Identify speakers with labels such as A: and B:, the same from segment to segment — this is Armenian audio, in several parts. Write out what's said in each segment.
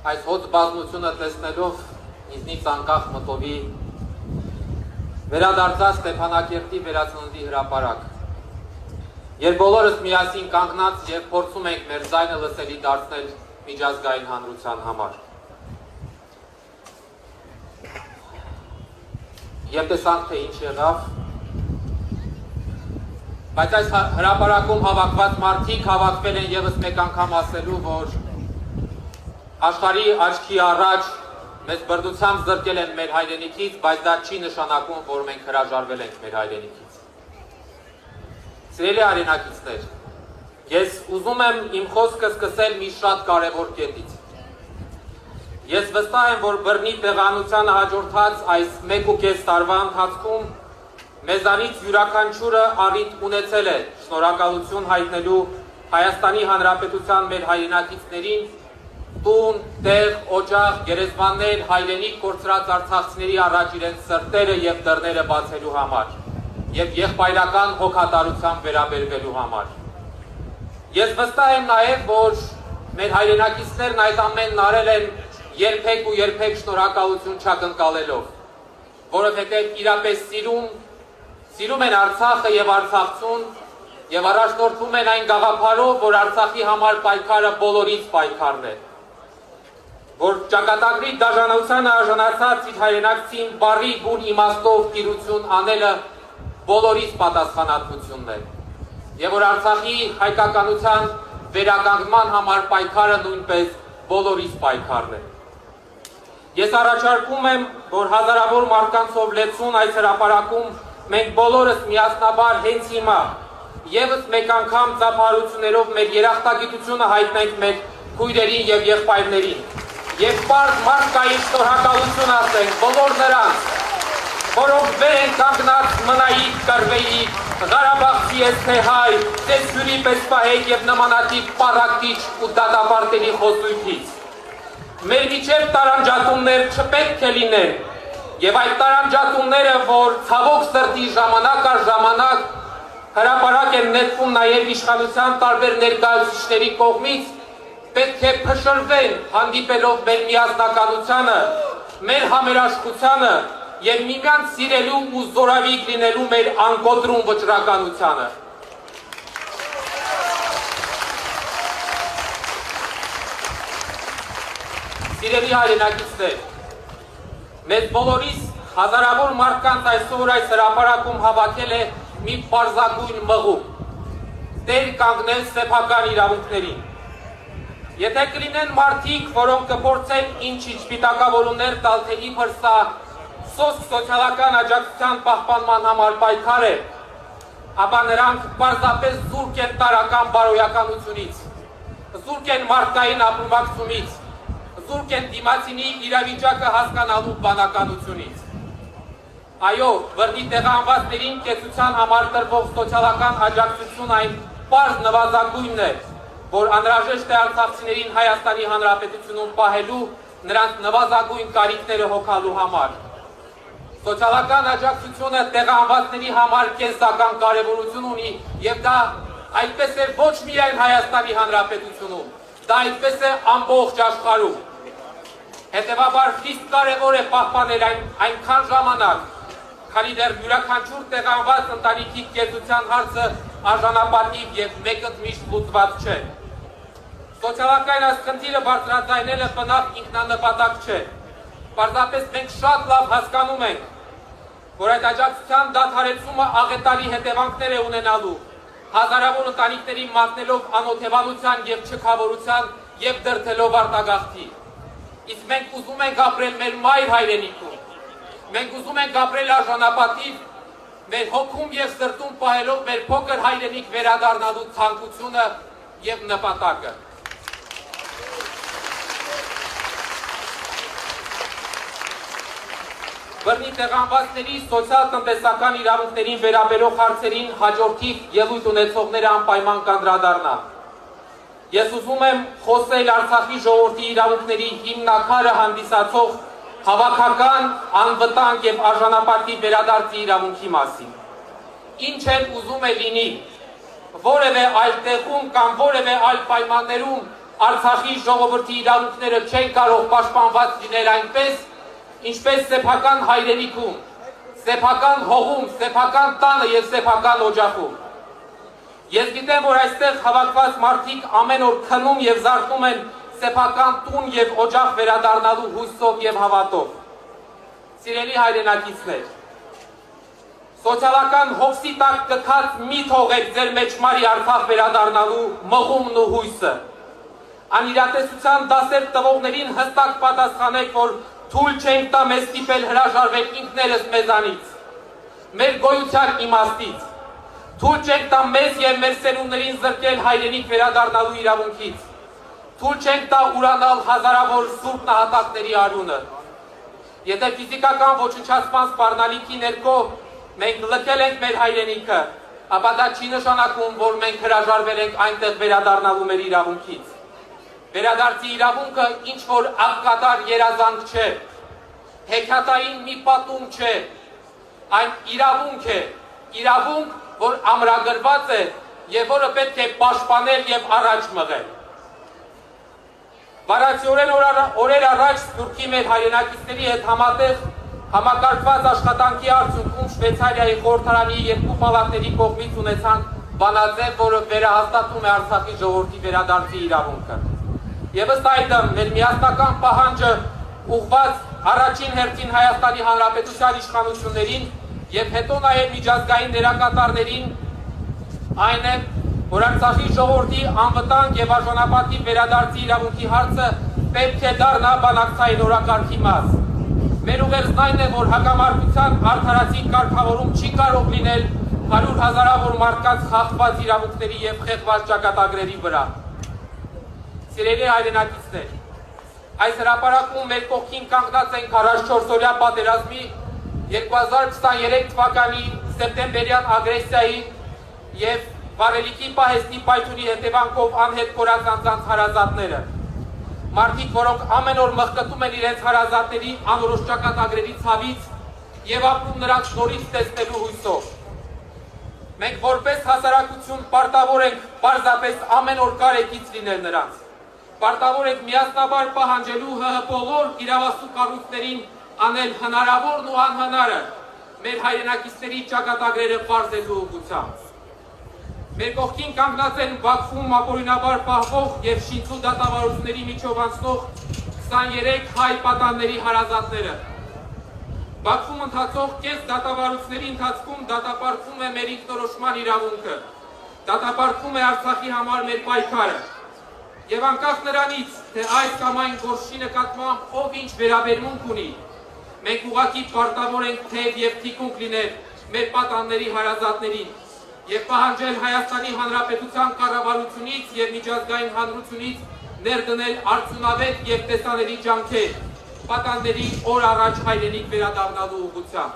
A: Այս հոծ բազմությունը տեսնելով ինձնից անկախ մտովի վերադարձած Ստեփանակերտի վերածննդի հրապարակ, երբ բոլորս միասին կանգնած եւ փորձում ենք մեր ձայնը լսելի դարձնել միջազգային հանրության համար։ Եվ տեսանք, թե ինչ եղավ, բայց այս հրապարակում հավաքված մարդիկ հավաքվել են եւս մեկ անգամ ասելու, որ աշխարհի աչքի առաջ մեզ բրդությամբ զրկել են մեր հայրենիքից, բայց դա չի նշանակում, որ մենք հրաժարվել ենք մեր հայրենիքից։ Սիրելի հայրենակիցներ, ես ուզում եմ իմ խոսքը սկսել մի շատ կարևոր կետից։ Ես վստահ եմ, որ բռնի տեղանությանը հաջորդած այս 1.5 տարվա ընթացքում մեզանից յուրաքանչյուրը առիթ ունեցել է շնորհակալություն հայտնելու Հայաստանի Հանրապետության մեր հայրենակիցներին, տուն, տեղ, օջախ, գերեզմաններ, հայրենիք կորցրած արցախցիների առաջ իրենց սրտերը եւ դռները բացելու համար եւ եղբայրական հոգատարությամբ վերաբերվելու համար։ Ես վստահ եմ նաեւ, որ մեր հայրենակիցներն այդ ամենն արել են երբեք ու երբեք շնորհակալություն չակնկալելով, որովհետեւ իրապես սիրում են Արցախը եւ արցախցուն եւ առաջնորդվում են այն գաղափարով, որ Արցախի համար պայքարը բոլորից պայքարն է, որ ճակատագրի դաժանությանը արժանացած իր հայրենակցին բարի բուն իմաստով տիրություն անելը բոլորից պատասխանատվությունն է, եւ որ Արցախի հայկականության վերականգնման համար պայքարը նույնպես բոլորից պայքարն է։ Ես առաջարկում եմ, որ հազարավոր մարդկանցով լեցուն այս հրապարակում մենք բոլորս միասնաբար հենց հիմա եւս մեկ անգամ ծափահարություններով մեր երախտագիտությունը հայտնենք մեր քույրերին եւ եղբայրներին եւ պարզ մարդկային շնորհակալություն ասենք բոլոր նրանց, որոնք վեր են կանգնած մնայիք, կռվեիք, Ղարաբաղցի ես թե հայ, թե սյուրի պես պահեք եւ նմանատիպ պառակտիչ ու դատապարտելի խոսույթից։ Մեր միջև տարանջատումներ չպետք է լինեն եւ այդ տարանջատումները, որ ցավոք սրտի ժամանակ առ ժամանակ հրապարակ են նետվում նաեւ իշխանության տարբեր ներկայացուցիչների կողմից, պետք է փշրվեն հանդիպելով մեր միասնականությանը, մեր համերաշխությանը եւ միմյանց սիրելու ու զորավիք լինելու մեր անկոտրում վճռականությանը։ Սիրելի հայրենակիցներ, մեզ բոլորիս հազարավոր մարդկանց այսօր այս հրապարակում հավաքել է մի պարզագույն մղում՝ տեր կանգնել սեփական իրավունքներին։ Եթե կլինեն մարդիկ, որոնք կփորձեն ինչ-ինչ սպիտակավորումներ տալ, թե իբր սա սոցիալական աջակցության պահպանման համար պայքար է, ապա նրանք պարզապես զուրկ են տարրական բարոյականությունից, զուրկ են մարդկային ապրումակցումից, զուրկ են դիմացինի իրավիճակը հասկանալու բանականությունից։ Այո, բռնի տեղահանվածներին կեցության համար տրվող սոցիալական աջակցություն այն պարզ նվազագույնն է, որ անհրաժեշտ է արցախցիներին Հայաստանի Հանրապետությունում պահելու նրանց նվազագույն կարիքները հոգալու համար։ Սոցիալական աջակցությունը տեղահանվածների համար կենսական կարևորություն ունի եւ դա այդպես է ոչ միայն Հայաստանի Հանրապետությունում, դա այդպես է ամբողջ աշխարհում։ Հետևաբար խիստ կարևոր է պահպանել այնքան ժամանակ, քանի դեռ յուրաքանչյուր տեղահանված ընտանիքի կեցության հարցը արժանապատիվ եւ մեկընդմիշտ լուծված չէ։ Սոցիալական այս խնդիրը բարձրաձայնելը բնավ ինքնանպատակ չէ։ Պարզապես մենք շատ լավ հասկանում ենք, որ այդ աջակցության դադարեցումը աղետալի հետևանքներ է ունենալու, հազարավոր ընտանիքների մատնելով անօթևանության եւ չքավորության եւ դրդելով արտագաղթի։ Իսկ մենք ուզում ենք ապրել մեր մայր հայրենիքում։ Մենք ուզում ենք ապրել արժանապատիվ, մեր հոգում եւ սրտում պահելով մեր փոքր հայրենիք վերադառնալու ցանկությունը եւ նպատակը։ Բռնի տեղահանվածների սոցիալ-տնտեսական իրավունքներին վերաբերող հարցերին հաջորդիվ ելույթ ունեցողները անպայման կանդրադառնան։ Ես ուզում եմ խոսել Արցախի ժողովրդի իրավունքների հիմնաքարը հանդիսացող հավաքական, անվտանգ եւ արժանապատիվ վերադարձի իրավունքի մասին։ Ինչ էլ ուզում է լինի, որևէ այլ տեղում կամ որևէ այլ պայմաններում Արցախի ժողովրդի իրավունքները չեն կարող պաշտպանված լինել այնպես, ինչպես սեփական հայրենիքում, սեփական հողում, սեփական տանը եւ սեփական օջախում։ Ես գիտեմ, որ այստեղ հավաքված մարդիկ ամեն օր քնում եւ զարթնում են սեփական տուն եւ օջախ վերադառնալու հույսով եւ հավատով։ Սիրելի հայրենակիցներ, սոցիալական հովսի տակ գտած մի թողեք ձեր մեջմարի Արցախ վերադառնալու մղումն ու հույսը։ Անիրատեսության դասեր տվողներին հստակ պատասխանեք, որ թույլ չենք տա մեզ ստիպել հրաժարվել ինքներս մեզանից, մեր գոյության իմաստից, թույլ չենք տա մեզ եւ մեր սերունդներին զրկել հայրենիք վերադառնալու իրավունքից, թույլ չենք տա ուրանալ հազարավոր սուրբ նահատակների արյունը։ Եթե ֆիզիկական ոչնչացման սպառնալիքի ներքո մենք լքել ենք մեր հայրենիքը, ապա դա չի նշանակում, որ մենք հրաժարվել ենք այնտեղ վերադառնալու մեր իրավունքից։ Վերադարձի իրավունքը ինչ-որ աղքատար երազանք չէ, հեքիաթային մի պատում չէ, այն իրավունք է, իրավունք, որ ամրագրված է եւ որը պետք է պաշտպանել եւ առաջ մղել։ Վարացիորեն օրեր առաջ Սփյուռքի մեր հայրենակիցների հետ համատեղ համակարգված աշխատանքի արդյունքում Շվեյցարիայի խորհրդարանի երկու պալատների կողմից ունեցան բանաձև, որը վերահաստատում է Արցախի ժողովրդի վերադարձի իրավունքը։ Եվ ըստ այդմ մեր միասնական պահանջը ուղղված առաջին հերթին Հայաստանի Հանրապետության իշխանություններին եւ հետո նաեւ միջազգային դերակատարներին այն է, որ Արցախի ժողովրդի անվտանգ եւ արժանապատիվ վերադարձի իրավունքի հարցը պետք է դառնա բանակցային օրակարգի մաս։ Մեր ուղերձն այն է, որ հակամարտության արդարացի կարգավորում չի կարող լինել 100,000-ավոր մարդկանց խախտված իրավունքների եւ խեղդված ճակատագրերի վրա։ Սիրելի հայրենակիցներ, այս հրապարակում մեր կողքին կանգնած ենք 44-օրյա պատերազմի 2023 թվականի սեպտեմբերյան ագրեսիայի եւ վարելիքի պահեստի պայթյունի հետևանքով անհետ կորած անձանց հարազատները։ Մարդիկ, որոնք ամեն օր մղկտում են իրենց հարազատների անորոշ ճակատագրերի ցավից եւ ապրում նրանց նորից տեսնելու հույսով։ Մենք որպես հասարակություն պարտավոր ենք պարզապես ամեն օր կարեկից լինել նրանց։ Պարտավոր ենք միասնաբար պահանջելու ՀՀ բոլոր իրավասու կառույցներին անել հնարավորն ու անհնարը մեր հայրենակիցների ճակատագրերը պարզելու ուղղությամբ։ Մեր կողքին կանգնած են Բաքվում ապօրինաբար պահվող եւ շինծու դատավարությունների միջով անցնող 23 հայ պատանների հարազատները։ Բաքվում ընթացող կես դատավարությունների ընթացքում դատապարտվում է մեր ինքնորոշման իրավունքը, դատապարտվում է Արցախի համար մեր պայքարը։ Եվ անկախ նրանից, թե այս կամ այն գործի նկատմամբ ով ինչ վերաբերմունք ունի, մենք ուղղակի պարտավոր ենք թեև եւ թիկունք լինել մեր պատանների հարազատներին եւ պահանջել Հայաստանի Հանրապետության կառավարությունից եւ միջազգային հանրությունից ներդնել արդյունավետ եւ տեսանելի ջանքեր պատանների օր առաջ հայրենիք վերադառնալու ուղղությամբ։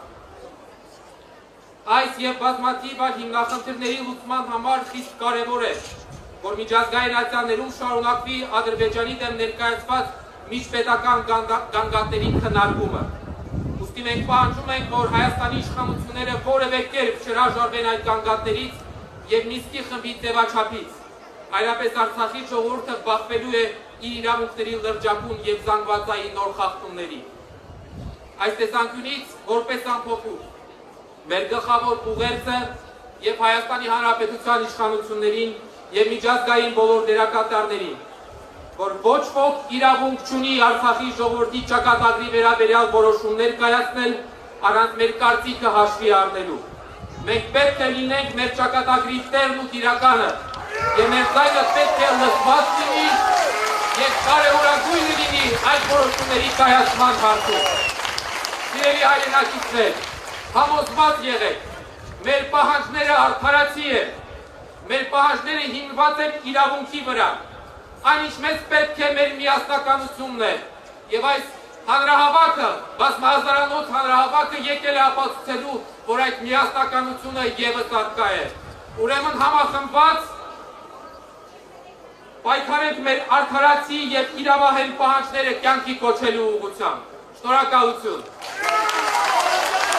A: Այս եւ բազմաթիվ այլ հիմնախնդիրների լուծման համար խիստ կարեւոր է, որ միջազգային այցաններում շարունակվի Ադրբեջանի դեմ ներկայացված միջպետական գանգատների քննարկումը։ Ուստի մենք պահանջում ենք, որ Հայաստանի իշխանությունները որևէ կերպ չհրաժարվեն այդ գանգատներից եւ Մինսկի խմբի ձևաչափից։ Այլապես Արցախի ժողովուրդը բախվելու է իր իրավունքների լրջագույն եւ զանգվածային նոր խախտումների։ Այս տեսանկյունից, որպես ամփոփում, մեր գլխավոր ուղերձը եւ Հայաստանի Հանրապետության իշխանություններին եւ միջազգային բոլոր դերակատարներին, որ ոչ ոք իրավունք չունի Արցախի ժողովրդի ճակատագրի վերաբերյալ որոշումներ կայացնել առանց մեր կարծիքը հաշվի առնելու։ Մենք պետք է լինենք մեր ճակատագրի տերն ու տիրականը եւ մեր ձայնը պետք է լսված լինի եւ կարեւորագույնը լինի այդ որոշումների կայացման հարցում։ Սիրելի հայրենակիցներ, համոզված եղեք, մեր պահանջները արդարացի են, մեր պահանջները հիմնված են իրավունքի վրա, այն ինչ մեզ պետք է մեր միասնականությունն է, եւ այս հանրահավաքը, բազմահազարանոց հանրահավաքը եկել է ապացուցելու, որ այդ միասնականությունը եւս առկա է։ Ուրեմն համախմբված պայքարենք մեր արդարացի եւ իրավահեն պահանջները կյանքի կոչելու ուղղությամբ։ Շնորհակալություն։